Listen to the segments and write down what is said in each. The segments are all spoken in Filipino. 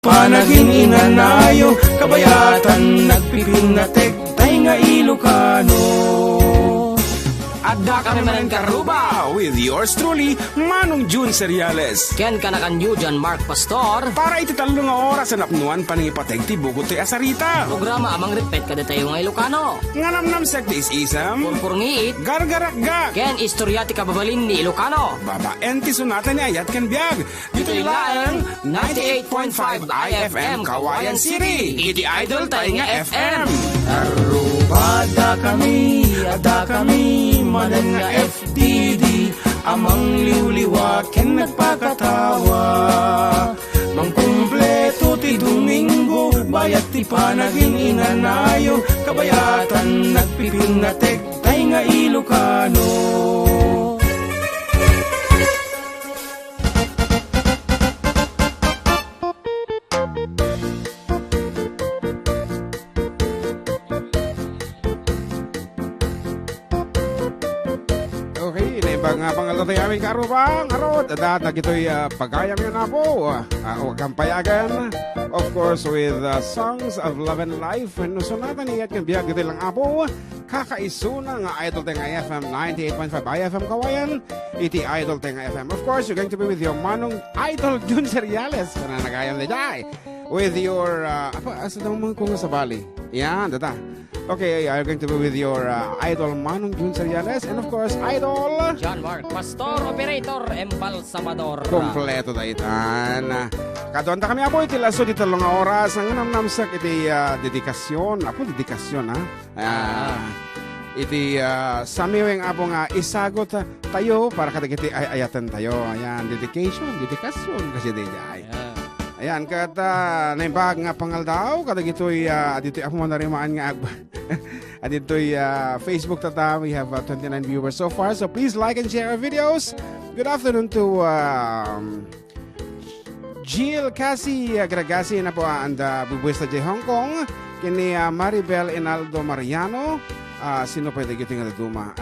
Panaging inanayo, kabayatan, nagpipingatek, tay nga Ilocano. Adda kami man karuba with yours truly, Manong June Seriales. Ken kanakanyo dyan, Mark Pastor. Para ititalong nga oras sa napnuan paningipateg ti bugot ti asarita. Programa amang repet kada tayo nga Ilocano. Nga namnam sekti isam, Purpurngiit. gargarakga. Ken istorya ti kababalin ni Ilocano. Baba enti sunata ni Ayat Ken Biag. Dito ilaan 98.5 IFM Kawayan City. Iti idol tayo nga FM. Arubada kami, ada kami, manan nga FTD, amang liwliwa, ken nagpakatawa. Mangkumpleto ti Domingo, bayat ti panaging inanayo, kabayatan, nagpipingatek, tay nga Ilocano. Nga pangalto tayo aming karubang arot at nagito'y pagayam yun na po huwag kang payagan, of course, with songs of love and life. Nusunatan niya at kang biyag dito lang apo kakaisuna nga idol tayo nga FM 98.5 IFM Kawayan, iti idol tayo nga FM. Of course, you're going to be with your Manong Idol June Seriales na nagayam na jay with your asa daw mga kung sa Bali yan data. Okay, I'm going to be with your idol Manong June Seriales and of course idol John Mark Pastor, Operator, Embalsamador. kompleto da itan. Kadonta kami apo iti laso dito lang oras ang namnamsak iti dedikasyon. Apo dedikasyon iti samiweng apo nga isagot tayo para kadagiti ayatan tayo. Ayan, dedikasyon kasi di ay. Ayan, kata naimbag nga pangaldaw, kadagito'y dito'y ako manarimaan nga agba. At dito'y Facebook tata, we have 29 viewers so far. So please like and share our videos. Good afternoon to Jill Cassie Gragasi na po ang bubuwis sa Hong Kong. Kini Maribel Enaldo Mariano. Sino pwede giting nga duma?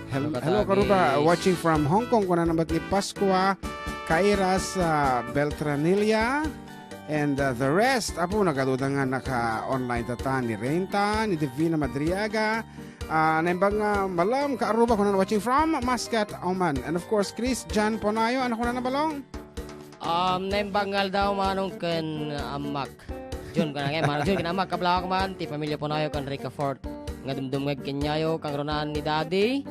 Hello karuba, watching from Hong Kung. Kuna naman ni Pascua Kairas Beltranilla and the rest. Apo nagaduda nga naka-online tata ni Renta, ni Divina Madriaga, naimbang malam kaaruba kung na watching from Muscat, Oman. And of course, Chris Jan Ponayo, ano kung na nabalong? Naimbangal daw manong ken amak. Jun kana kay manong Jun kinamak kabla ko man ti pamilya Ponayo kan Rica Fort. Nga dumdum nga kenyayo kang ronan ni Daddy.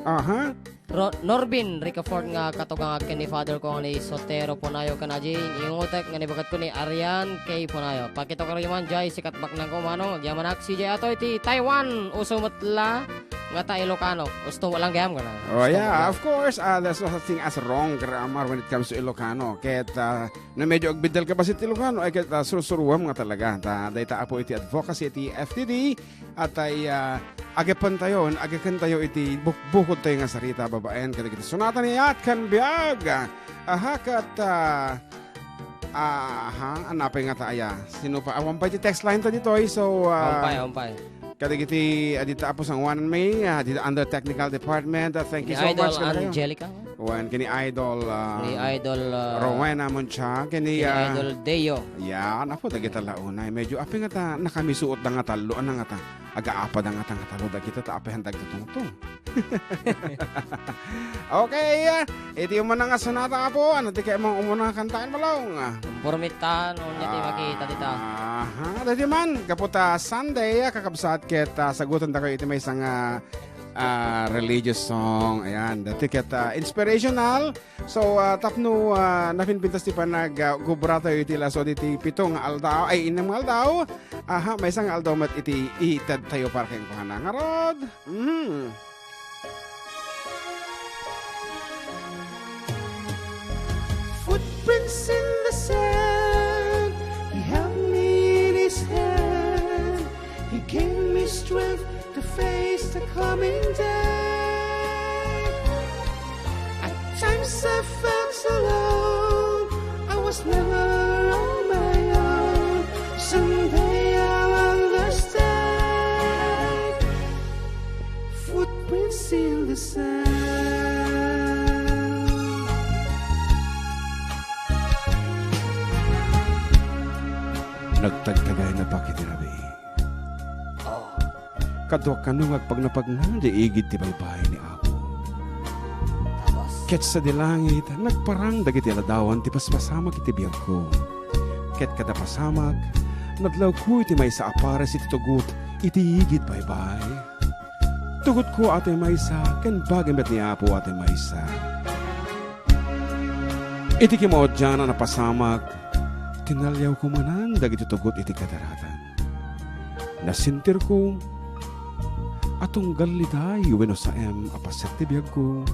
Norbin Rica Fort nga katugang ken ni father ko ni Sotero Ponayo kanaji ingutek nga ni bagat ko ni Arian kay Ponayo. Pakito ko man jay sikat bak nang ko manong agyaman ak si jay ato iti Taiwan usumutla nga ta Ilocano. Gusto walang gayam kana. Oh yeah, of course, there's no such thing as wrong grammar when it comes to Ilocano. Ket na medyo agbidal ka ba si Ilocano ay ket surusuruam nga talaga. Dayta apo iti advocacy iti FTD at ay agapan tayo iti bukod tayo nga sarita babaen kada kita sunatan niya at kan biag kat anapay nga taaya sino pa awan pa iti text line ta dito so Ompay. kada kiti adita apos ang one May dito under technical department. Thank you so Idol much Angelica. Wan kini idol Ni Idol Rowena Moncha kini Idol Deo. yan apo dagita launay medyo api nga ta nakamisuot da nga talo nga ta aga-apa da nga ta nga talo da kita ta api handag tutungtong. Okay, iti yung nga sunata apo ano ti kay mga umuna kantaan malong. Purmitan unya ti makita dita. Dati man kaputa Sunday kakabsat ket sagutan da kayo iti may isang religious song. Ayan, dati ket inspirational. So tapno napinpintas ti panag gubrato iti laso iti pitong aldaw ay inam aldaw. May isang aldaw mat iti itad tayo para kayong kuhana nga rod. Footprints in the sand, he held me in his hand, he gave me strength to face the coming day. At times I felt so alone, I was never on my own. Someday I'll understand. Footprints in the sand. Nagtagtagay na pa kitirabi. Kadwa kanungag pag napagnan, di igid ti baybay ni Apo. Ket sa dilangit, nagparang dagiti aladawan ti paspasamag iti biyag ko. Ket kada pasamag, nadlaw ko iti may sa apares iti tugot, iti igid baybay. Tugot ko ate maysa, ken bagamet ni Apo ate maysa. Iti kimawad dyan na napasamag, tinalyaw ko manan dagiti tugot iti kadaratan. Nasintir ko, atong galiday weno sa apaset ti biyag ko.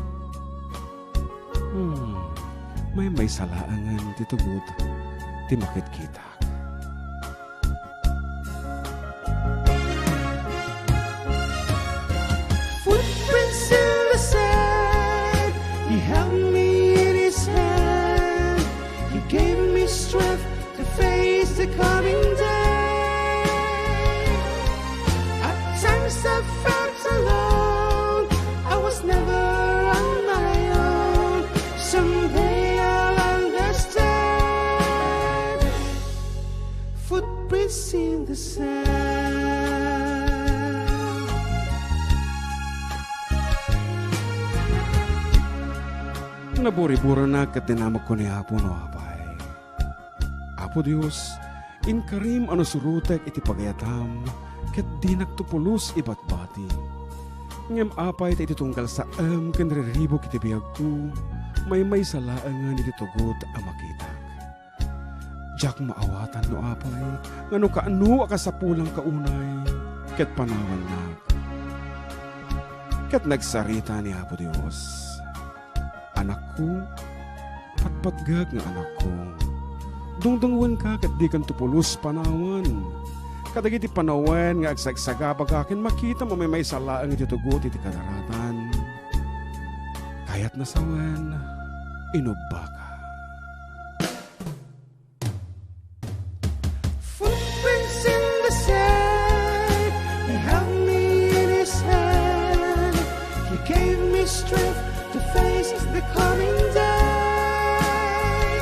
May salaangan ti tugot, ti makit-kita. Footprints in the sand, he held me in his hand, he gave me strength to face the coming day. At times I felt alone, I was never on my own. Someday I'll understand. Footprints in the sand. Naburi-bura na kat dinamag ko ni Apo no apay. Apo Diyos, inkarim ano surutek iti pagayatam, kat di nagtupulos ibat bati. Ngem apay ta iti tunggal sa kanreribok iti biyag ko, may salaangan iti tugot ang makitak. Diyak maawatan no apay, ngano kaano akasapulang kaunay, kat panawan na. Kat nagsarita ni Apo Diyos, anak ko, patpatgag nga anak ko. Dungdungwan ka kat di kan tupulos panawan. Kadagiti panawan nga agsagsagabag akin, makita mo may salaang iti tugot iti kadaratan. Kayat na sawen, inubba ka. Footprints in the sand, he held me in his hand, he gave me strength to face the coming day.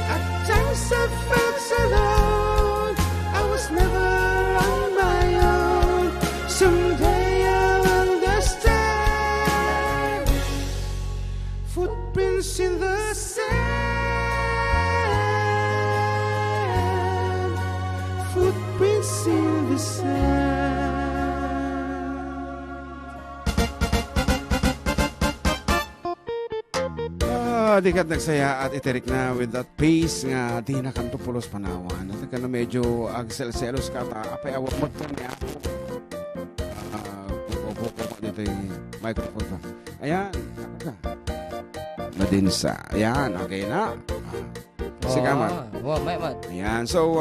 At times I felt so alone, I was never on my own. Someday I'll understand. Footprints in the sand, footprints in the sand. Di kat nagsaya at iterik na with that pace nga di na kanto pulos panawan. At ka na medyo agsel-selos ka ta apay awak mo to niya. Pupo dito yung microphone to. Ayan, ako ka. Madinsa. Ayan, okay na. Sige, Mat. May mat. Ayan, so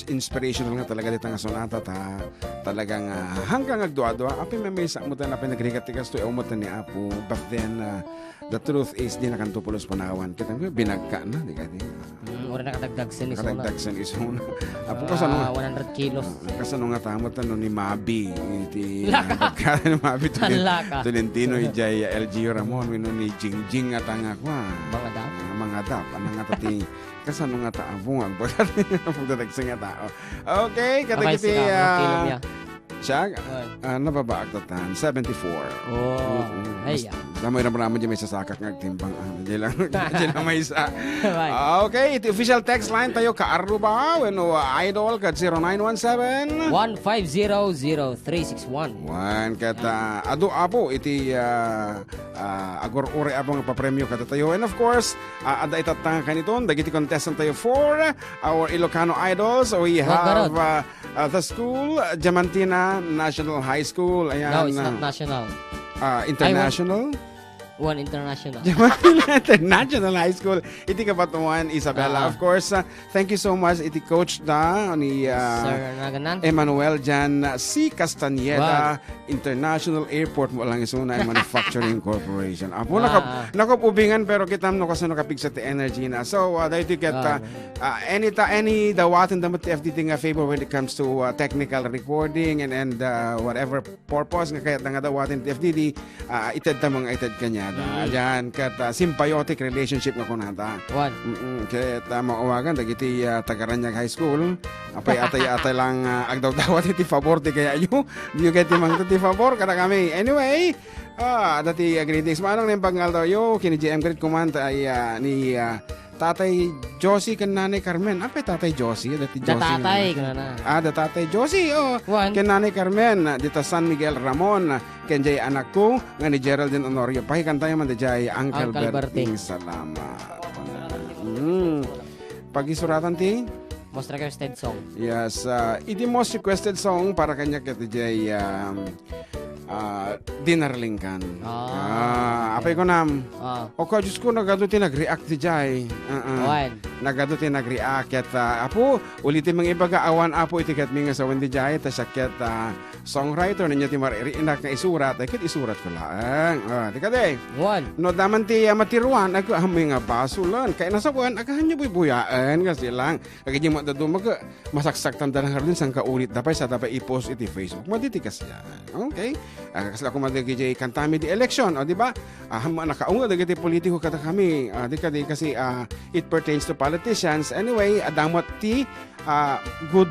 inspirational nga talaga dito nga sonata ta talagang hanggang agdua-dua api may sa mo tan api nagrikatikas to umot ni Apo, but then the truth is di nakantupulos panawan kita binagka na di kadi Ora nakadagdag sin iso na. nakadagdag sa isuna Apo ka sa 100 kilos. kasano nga tamot no ni Mabi iti Laka. pagka ni Mabi Laka. Tolentino ijay LG Ramon wino ni Jingjing at ang ako Mga dap. mga dap anang nga tati kasano nga taabong pagdadagsa nga tao. Okay, kadagiti kilo niya. siya nababaag tatan 74. Oh. Ay. Damoy ramon di may sasakak nga timbang di lang may isa. Bye. Okay, iti official text line tayo kaaruba wenno idol kat 0917 1500361. Wan kata adu apo iti agor ore abang papremyo kata tayo, and of course ada itatanga kaniton dagiti contestant tayo for our Ilocano idols. We have the school Diamantina National High School. Ayan, No, it's not national. international. One international. International High School. Iti kapatuan Isabela. Of course, thank you so much iti coach da ni Sir Naganan. Emmanuel Jan C. Castaneda International Airport mo lang isuna Manufacturing Corporation. Apo nakapubingan pero kitam no kasi nakapig sa ti energy na. So dahil to get any dawatin damat ti FDT nga favor when it comes to technical recording and whatever purpose nga kaya nga dawatin ti FDT ited ta mga ited kanya. kunada. Ayan, kat symbiotic relationship nga kunada. Wan. Kaya mauwagan, dagiti Tagaranyag High School. Apay atay lang agdaw-dawat iti favor ti kaya yu. Do you get timang ti favor kada kami. Anyway, dati greetings. Manong na yung pangal daw yo, kini GM Great Command ay ni Tatay Josie kan Nanay Carmen. Apay Tatay Josie? Dati Josie. Tatay, kuna na. Da Tatay Josie, Wan. Ken Nanay Carmen, dito San Miguel Ramon, ken jay anak ko, nga ni Geraldine Honorio. Pahikan tayo man jay Uncle Berting. Salamat. Pag-isuratan ti? Most requested song. Yes, iti most requested song para kanya kiti jay Dinarling kan. Apay ko nam. O ka, Diyos ko, nagado ti nag-react ti jay. Nagado ti nag-react. Ket, apo, ulitin mga ibaga, awan apo iti ket mga sa wendi jay, ta siya ket songwriter niya ti maririinak nga isurat. Ay, ket isurat ko lang. Di ka de. No, daman ti matiruan, ako amoy nga basulan. Kaya nasa buwan, agahan niyo buyaan. Kasi lang, kagin mo dadumag, masaksak tanda ng hardin sang kaulit. Dapay sa dapay i-post iti Facebook. Maditikas yan. Okay? Kasi ako madagay kantami di election, o di ba? Nakaunga dagiti politiko kada kami, di kasi it pertains to politicians. Anyway, adamot ti good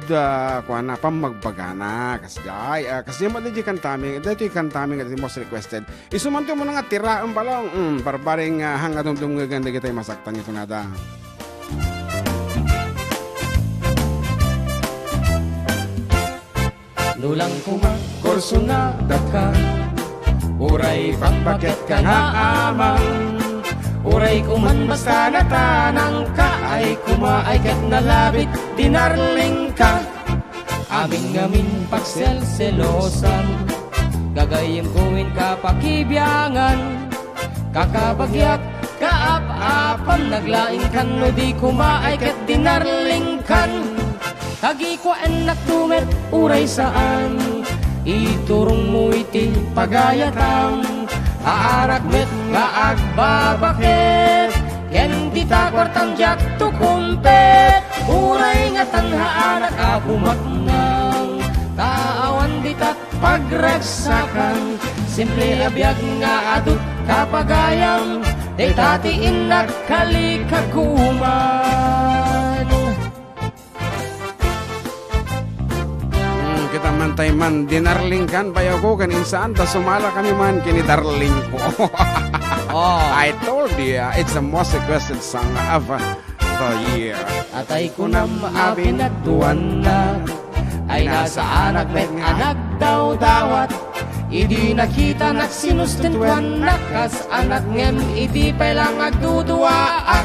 kuana pamagbagana kasi mo di kantami, dito kantami nga most requested. Isumanto mo nga tira ang balong, barbaring hanga dumdum nga ganda kita masaktan ito nada. Nulang kumang kurso na daka, uray pagbaket ka nga amang, uray kuman basta natanang ka, ay kumaay kat nalabit, dinarling ka. Aming pagselselosan, gagayim kuwin ka pakibyangan, kakabagyak, kaap-apan, naglaing kan no di kumaay kat dinarling kan. Kagi ko enak tumet uray saan, iturong mo iti pagayatang, aarak met nga agbabakit, ken di takwartang jak tukumpet, uray nga tanhaanak abumaknang, taawan ditat pagragsakan, simple abiyag nga adut kapagayam, day tati inak kalikaguman. Kita mantay man, dinarling kan, bayaw ko kanin saan, ta sumala kami man, kini darling ko. I told you, it's the most requested song of the year. Atay ko na maapinagduan na, ay nasa anak met anak daw dawat, idi nakita nagsinustentuan na, kas anak ngem idi pailang agduduaak,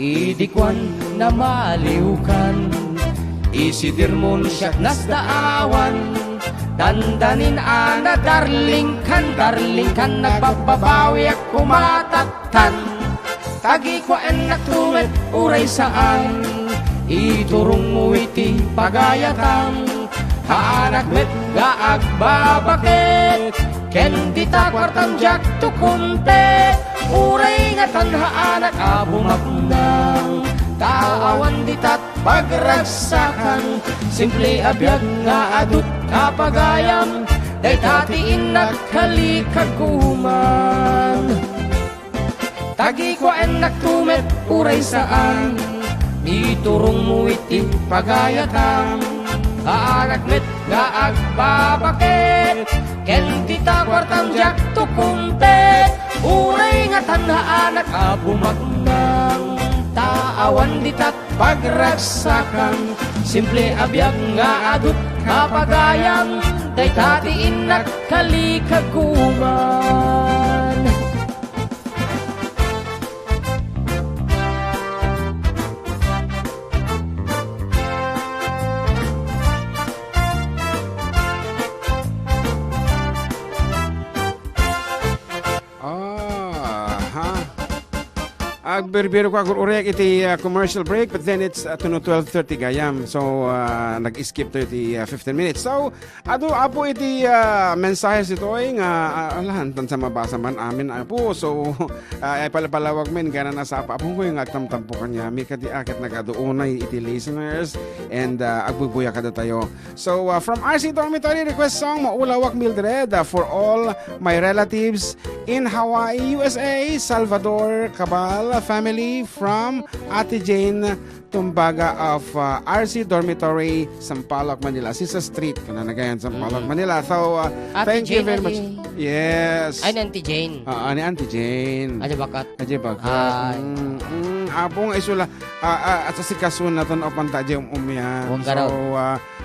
idi kwan na maliukan, isidir mo siyak nasdaawan, dandanin ana darling kan nagbababawi at kumatatan, tagi ko enak tumet uray saan, iturong mo iti pagayatang, haanak met gaag babakit, ken di takwartang jak tukunte, uray nga tanhaanak abumapnang, taawan ditat pagragsakan, simple abiyag nga adut kapagayam, day tati inak kalikaguman. Tagi ko enak tumet uray saan, iturong mo iti pagayatang, haanak met nga agbabakit, ken di takwartang jak tukunte, uray nga tanhaanak abumagnang, taawan ditat pagragsakan, simple abiyag nga adut kapagayam, day tati inak kalikaguman. Berbero ko agor urek iti commercial break, but then it's to 12:30 gayam. So nag-skip to iti 15 minutes. So apo iti mensahe itoy nga alahan tan sa mabasa man amin apo. So ay palapalawag men gana nasapa apo ko yung agtamtampo kanya. Mi kadi akit nagaduunay iti listeners and agbubuya kada tayo. So from RC Dormitory request song Maulawak Mildred for all my relatives in Hawaii, USA, Salvador, Cabal family from Ate Jane Tumbaga of RC Dormitory, Sampaloc, Manila. Sisa Street, kananagayan, Sampaloc, Manila. So, thank you very much. Yes. Ay, Auntie Jane. Ni Auntie Jane. Aja bakat. Aja bakat. Apong isula, at sa sikasun natin o pantaje umya. So,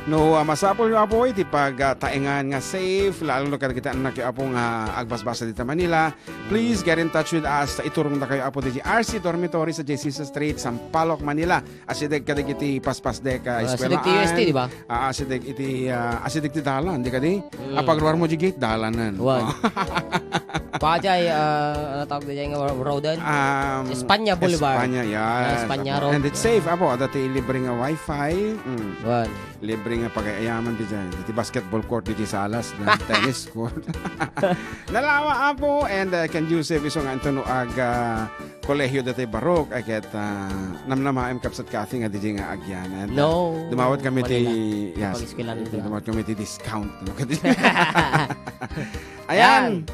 no, masapol yung apo iti pag taingan nga safe, lalo na kita anak yung apong agbasbasa dito Manila. Please get in touch with us. Iturong na kayo apo di RC Dormitory sa JC Street, Sampaloc, Manila. Asideg kadig iti paspas deka Asideg eskwelahan. ti UST, di ba? Asideg ti dalan, di ka di? Pagluar mo di gate, dalanan. Pajay, ano tawag din nga roadan? Espanya Boulevard. Espanya, yes. Espanya Road. And it's safe, apo. Dati libre nga wifi. One. Libre nga pag-ayaman di dyan. Dati basketball court, diti salas, tennis court. Nalawa, apo. And can Joseph iso nga ito no kolehiyo dati barok. Agad namnamaim kapsat kasi nga di nga agyanan. No. Dumawad kami ti... Yes. Dumawad kami ti discount. Ayan.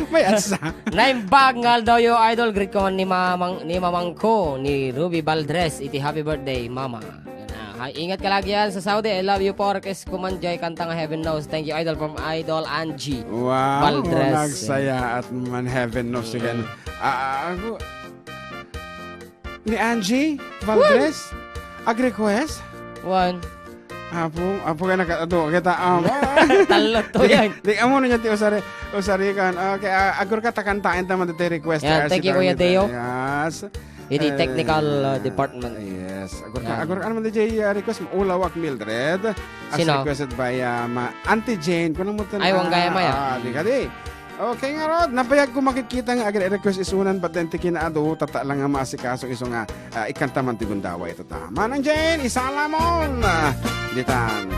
May atsa. Naimbagngal daw yung idol greet ko ni mamang ko ni Ruby Valdres. Iti happy birthday, mama. Ingat ka lagi yan sa Saudi. I love you, Porkes. Kumanjay, kanta nga Heaven Knows. Thank you, idol, from Idol Angie wow, Valdres. Nagsaya at man Heaven Knows again. Ni Angie Valdres? Ag-request? One. Apo ka nakatado. Kita, Talot to yan. Di amo na niya ti usari kan. Okay, agor ka takantain taman ti request. Yan, thank you, Kuya Deo. Yes. Iti technical department. Yes. Agor ka naman di request Maulawak Mildred. As Sino? requested by Auntie Jane. Kunang mo Ay, Wanggaya Maya. Di ka di. Okay nga Rod, napayag ko makikita nga agad request isunan but then tikinaado tata lang nga maasikaso iso nga ikanta man ti Gundawa ito ta. Manang Jane, isalamon. Ditan.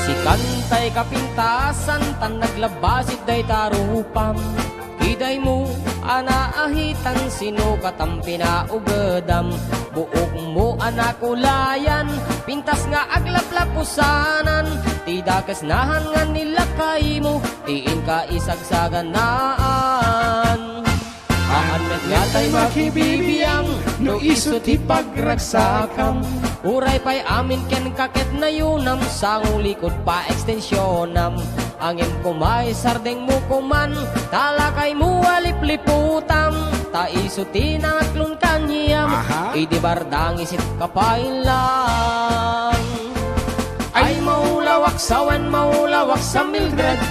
Si kantay kapintasan tan naglabasit day tarupam. Iday mo anaahitan sino katang pinaugadam. Buok mo anakulayan pintas nga aglaplapusanan. Tidakas nahan nga nilakay mo tiin ka isagsaganaan. Aanad nga tay makibibiyang no iso ti pagragsakam. Uray pa'y amin ken kaket na yunam sang likod pa ekstensyonam. Angin kumay sardeng mo kuman talakay mo alipliputam. Taiso tinaklon kanyam idi bardang isit kapailang. Ay maulawak sawan maulawak sa Mildred.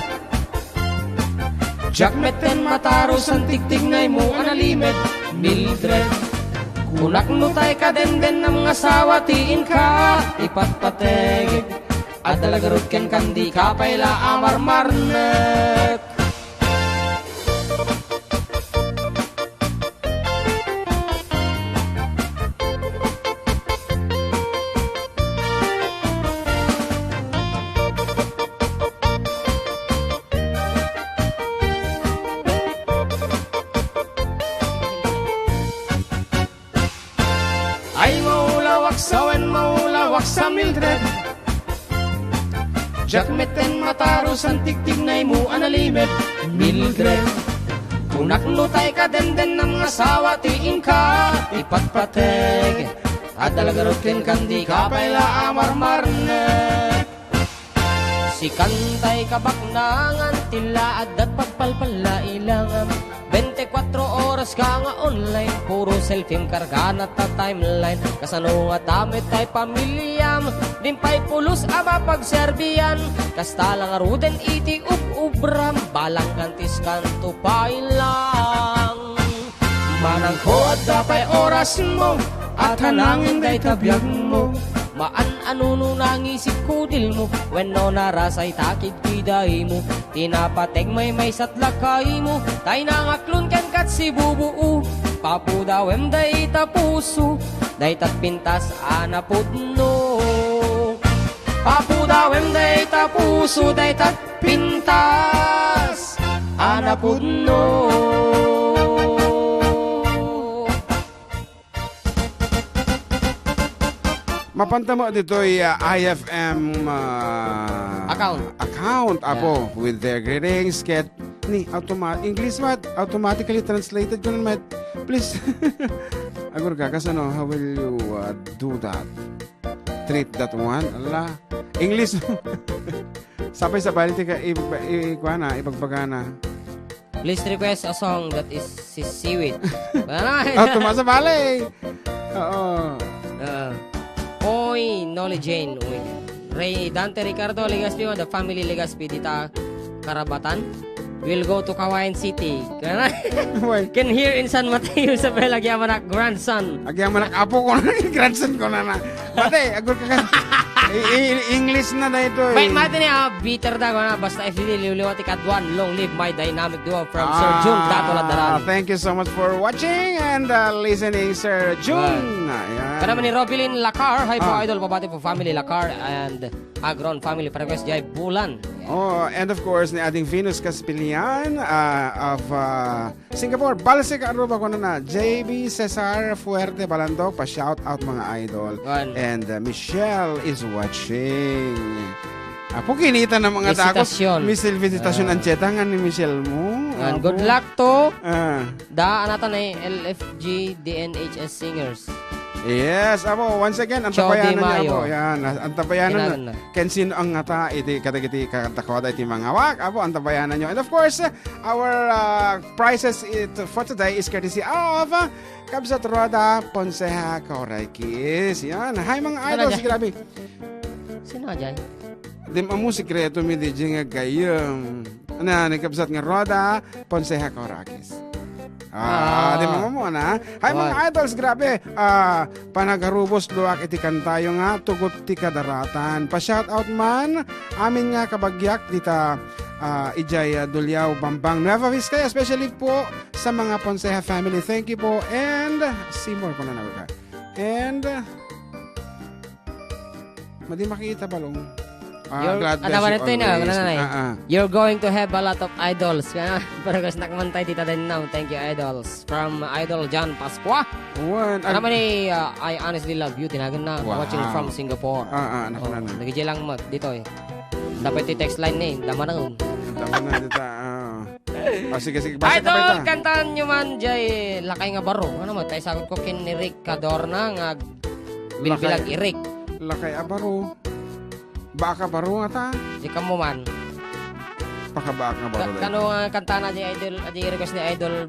Jakmeten mataros ang tiktignay mo analimed Mildred. Kunak nutay ka den ng mga asawa tiin ka ipatpategig. At talagarot ken kandi kapayla amarmarnek. Ay maulawak sawen maulawak sa Mildred. Jakmeten mataros ang tiktignay mo analimed Mildred. Kunak nutay ka den ng mga asawa tiin ka ipatpateg. At talagarot ken kandi kapayla amarmarnek. Si kantay kabaknangan tila adat pagpalpala ilangam. 24 oras ka nga online, puro selfie karga na ta timeline. Kasano nga damit tay pamilyam, dimpay pulos aba pagserbiyan. Kasta lang aruden iti ubram, balang kantis kanto pailang. Manang ko at dapay oras mo, at hanangin day tabiyag mo. Maan anuno nang isip kudil mo. When no narasay takid kiday mo. Tinapateg may satlakay mo. Tay nangaklon kan kat si bubuo. Papudawem day tapuso. Day tat pintas anapudno. Papudawem day tapuso. Day tat pintas anapudno. Mapanta mo dito'y IFM account apo with their greetings ket ni English mat automatically translated ko naman please agur ka kasano how will you do that treat that one ala English sapay ti ka ipagbagana Please request a song that is seaweed. tumasa balay oo Oy, Noli Jane, oy. Ray Dante Ricardo Legaspi, the family Legaspi dita Karabatan. We'll go to Kawayan City. Can hear in San Mateo sa Belagyaman na grandson. Agyaman na apo ko na grandson ko na. Pati, agor ka English na na ito. Wait, mati niya, bitter da ko na. Basta FDD, liwliwati kadwan. Long live my dynamic duo from Sir June Datoladaran. Thank you so much for watching and listening, Sir June. Kanaman ni Robilin Lacar. Hi po, idol. Pabati po family Lacar and Agron family. Request Jai Bulan. Oh, and of course, ni ating Venus Caspilian of Singapore. Balasik aruba ko na JB Cesar Fuerte Balandok. Pa-shout out mga idol. And Michelle is watching. Apo kinita ng mga takos. Michelle visitasyon ang chetangan ni Michelle mo. And good luck to da anatan ay LFG DNHS Singers. Yes, apo, once again, ang tabayanan niya po. Yan, ang tabayanan na. Sino ang ngata, iti katakiti katakwada iti mga wak. Apo, ang tabayanan niyo. And of course, our prizes for today is courtesy of Kabsat Roda Ponceja Coraikis. Yan, hi mga idols, grabe. Sino dyan? Di mo sikreto mi di nga gayam. Ni Kabsat nga Roda Ponceja Coraikis. Di mo na. Hay mga idols, grabe. Panagarubos luwak iti kantayo nga tugot ti kadaratan. Pa-shoutout man amin nga kabagyak dita Ijay Dulyaw Bambang Nueva Vizcaya, especially po sa mga Ponceja family. Thank you po and Seymour ko na nawaga. And madi makita balong. Glad bless you always. You're going to have a lot of idols. Pero kasi nakmantay tita din now. Thank you, idols. From Idol John Pasqua. Naman ni I honestly love you. Tinagan na. Watching from Singapore. Nagigil lang dito eh. Dapat i-text line na Dama na nun. Dama na dito. Sige. Idol, kantaan nyo man jay lakay nga baro. Ano mo? Tayo sagot ko kin ni Rick Cadorna nga bilbilag i-Rick. Lakay abaro. Baka baro nga ta. Di ka mo man. Baka baro. Kano nga kanta na di idol, di request ni idol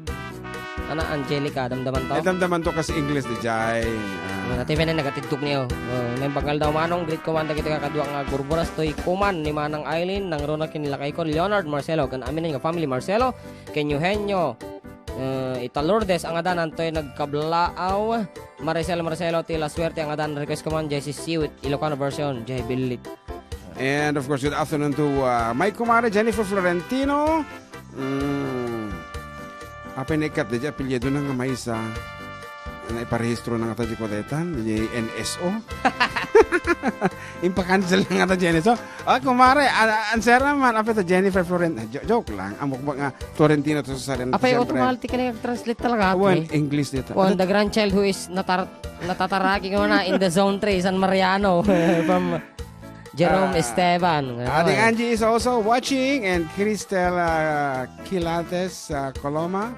Angelica, damdaman to? Damdaman to kasi English di jay. Nativen na nagatidtog niyo. May bagal daw manong great command kita kakadwa nga gurburas toy kuman ni Manang Eileen nang rona kinilakay ko Leonard Marcelo kan amin nga family Marcelo ken Eugenio Italordes ang adan antoy nagkablaaw Marcelo tila swerte ang adan request command jay si Siwit Ilocano version jay Bilit. And of course, good afternoon to my kumare Jennifer Florentino. Apinikat di apelyido na nga may isa na iparehistro na nga ta di kodetan di NSO. Impakancel na nga ta Jennifer. Kumare, answer naman apeta Jennifer Florentino. Joke lang. Amok ba nga Florentino to sa sarili. Apay automatic ka nag-translate talaga. English dito. The grandchild who is natataraki ko na in the zone 3 San Mariano from Jerome Esteban. Ating Angie is also watching and Cristel Quilates Coloma.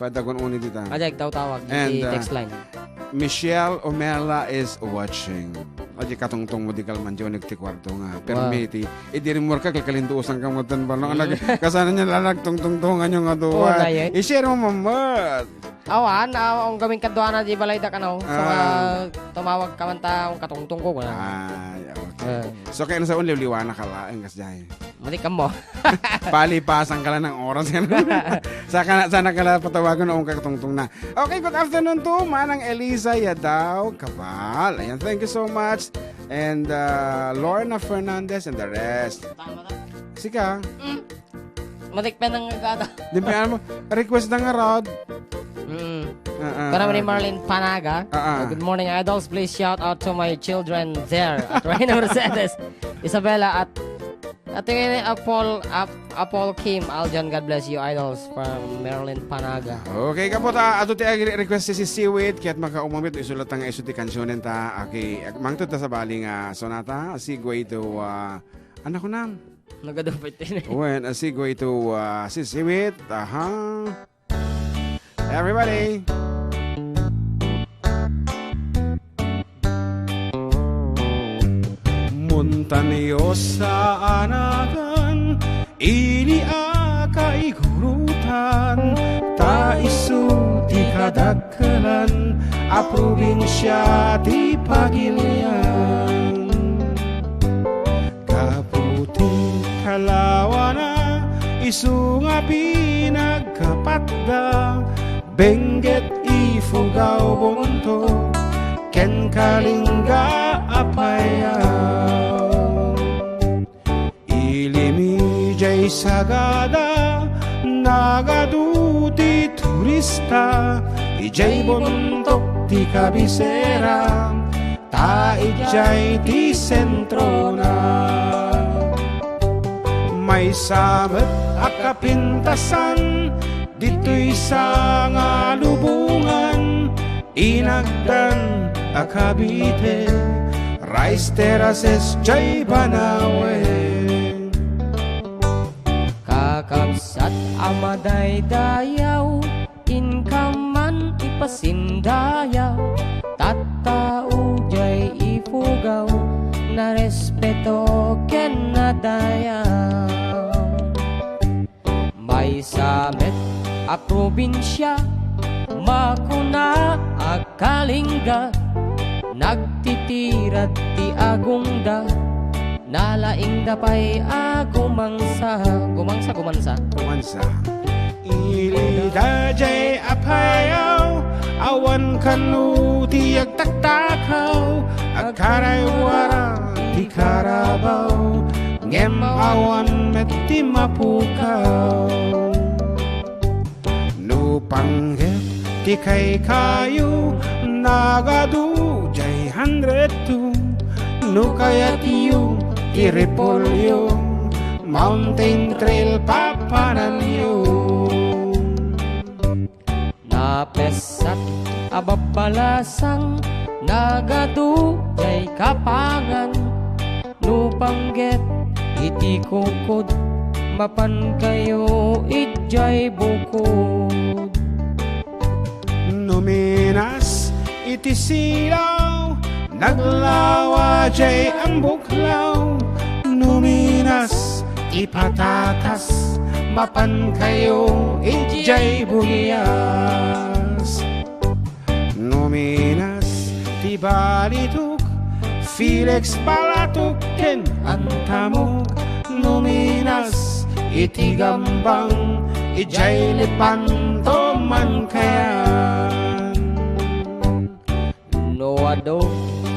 Padagon uni dito. Ajay, tawag. And text line. Michelle Omela is watching. Ajay, katungtong mo di kalman dyan nagtikwarto nga. Permiti. Idirimor ka kakalintuos ang kamutan ba? Kasana niya lalag tungtungan yung nga doon. I-share mo mamad. Awan, ang gaming kadwa na di balay da ka no. So, tumawag ka man ta, ang katungtong ko. Ay, okay. So, kaya na sa unliw-liwana ka laing kasday. Mati ka mo. Palipasan ka lang ng oras. Sana ka lang patawagan noong katungtong na. Okay, good afternoon to Manang Eliza Yadaw Cabal. Ayan, thank you so much. And Lorna Fernandez and the rest. Sika. Matik pa ng gata. Di ba mo? Request na nga, Rod. Para ni Marlene Panaga. Good morning, idols. Please shout out to my children there at Reyna Mercedes, Isabella at yung Apol Kim Aljan. God bless you, idols, from Marlene Panaga. Okay, kapota. Ato ti request si Seaweed kaya't makaumamit isulat nga iso ti kansyonen ta. Okay, mangtod ta sa bali nga sonata. Segue to anak ko na. Nagadupit din. When segue to si Seaweed. Everybody. Muntanyo sa anagan, ini akay gurutan, ta isu ti kadagkalan, a probinsya ti Pagilian. Kaputi kalawana, isu nga pinagkapatda, Benggit ifugaw bumunto, ken kalingga apayaw. Ilimi jay sagada, nagaduti turista, ijay buntok ti kabisera, ta ijay ti sentro na. May samet akapintasan, dito'y sa nga lubungan, inagdan a Cavite, rice terraces jay Banawe. Kakabsat amaday dayaw, inkaman ipasindayaw, tattao jay ifugaw, na respeto ken nadayaw. May samet a probinsya, makuna akalingga, nagtitirad ti agungda, nalaing dapay agumangsa. Gumansa. Ilida jay apayaw, awan kanu ti agtaktakaw, agkaraywara ti karabaw, ngem awan met ti mapukaw. Panggit ti kay kayo, nagadu jay 102, no kaya tiyo ti repolyo, mountain trail papananyo. Napesat ababalasang, nagadu jay kapangan, no panggit iti kukod, mapan kayo ijay bukod. Numinas iti silaw, naglawa jay ang buklaw, numinas ti patatas, mapan kayo ijay buyas. Numinas ti balituk, Felix Balatuk ken antamok, numinas iti gambang, ijay lipanto man kayan. No ado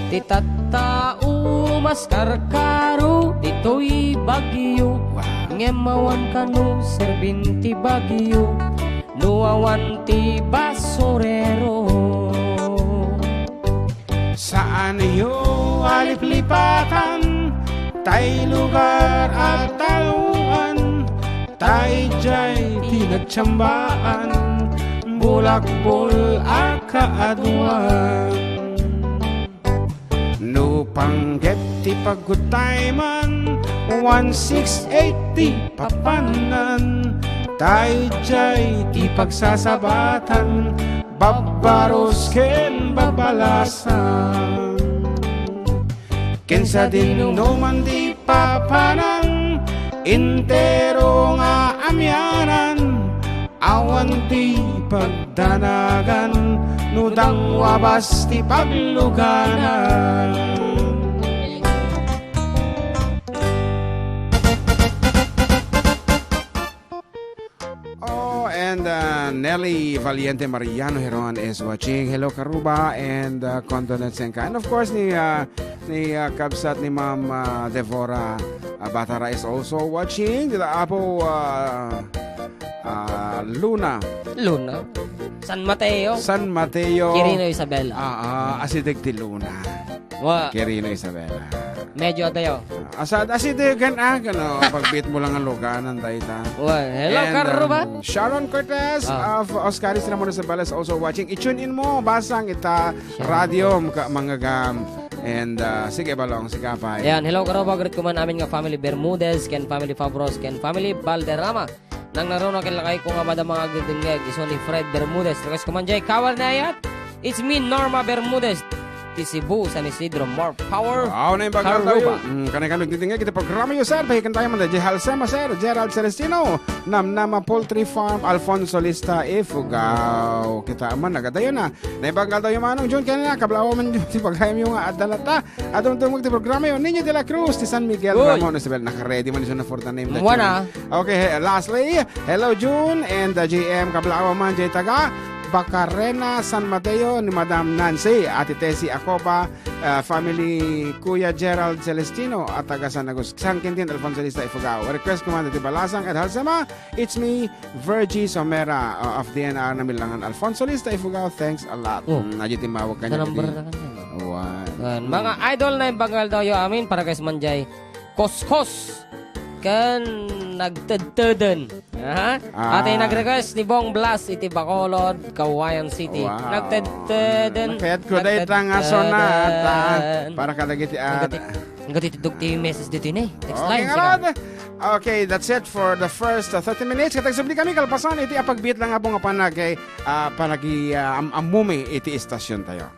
ti tattao, mas karkaro dito'y bagyo, ngemawan kanu serbin ti bagyo, nuawan ti basurero. Saan iyo aliplipatan, tay lugar at taluan, tay jay ti nagtsambaan, bulakbol at kaaduan. No panggit ti pagutay man, 1680 papanan, tay jay ti pagsasabatan, babaros ken babalasan. Kensa din man di papanang, intero nga amyanan, awan ti pagdanagan, nudang wabas ti pagluganan. Oh, and Nelly Valiente Mariano Heron is watching. Hello, Karuba, and condolence and and of course ni Kabsat ni Ma'am Devora Batara is also watching. Dila Apo Luna San Mateo. San Mateo Quirino Isabela. Asidig ti Luna. Quirino Isabela. Medyo tayo. Asidigan gano pagbit mo lang ang luganan dayta. Hello, And, Karuba. Sharon Cortez of Oscaris Ramon Isabela is also watching. I-tune in mo, basang ita radio mga gam. And sige balong, sigapay. Yan, hello Karuba. Greet ko man amin nga family Bermudez, ken family Fabros, ken family Valderrama. Nang naroon na kilakay ko nga madam mga agdingeg, iso ni Fred Bermudez. Request ko man jay, kawal na yat. It's me, Norma Bermudez. Ti Cebu, San Isidro, more power. Na yung bagal tayo. Kanay-kanay nagtitingin kita programa yun, sir. Pahikan tayo man. Jehal Sema, sir. Gerald Celestino. Namnama Poultry Farm, Alfonso Lista, Ifugao. Kita man, nagadayo na. Na yung bagal tayo manong, John, kanina, kablawa man yun. Ti paghayam yung adalata. Atong tumag ti programa yun. Niño de la Cruz, ti San Miguel Ramon. Isabel, naka-ready man yun na for the name. Mwana. Okay, lastly, hello June and JM Kablawa man, J Taga. Bacarena San Mateo ni Madam Nancy, Ate Tessie Acopa, family Kuya Gerald Celestino at taga San Quintin Alfonso Lista Ifugao. Request Commander Tibalasang at Halsema, it's me, Virgie Somera of DNR na Milangan Alfonso Lista Ifugao. Thanks a lot. Najitimawag ka niya. Sa number na kanya. Mga idol na yung bangal daw yung amin para guys manjay. Koskos kan nagtedteden. Ate nag-request ni Bong Blas iti Bacolod, Kawayan City. Wow. Nagtedteden. Kaya't ko dahi nga sonata para kadagiti Ang gatitudog ti message dito ni. Text okay, line. Okay, that's it for the first 30 minutes. Katagsabli kami kalpasan iti apagbeat lang nga po nga panagi amumi iti istasyon tayo.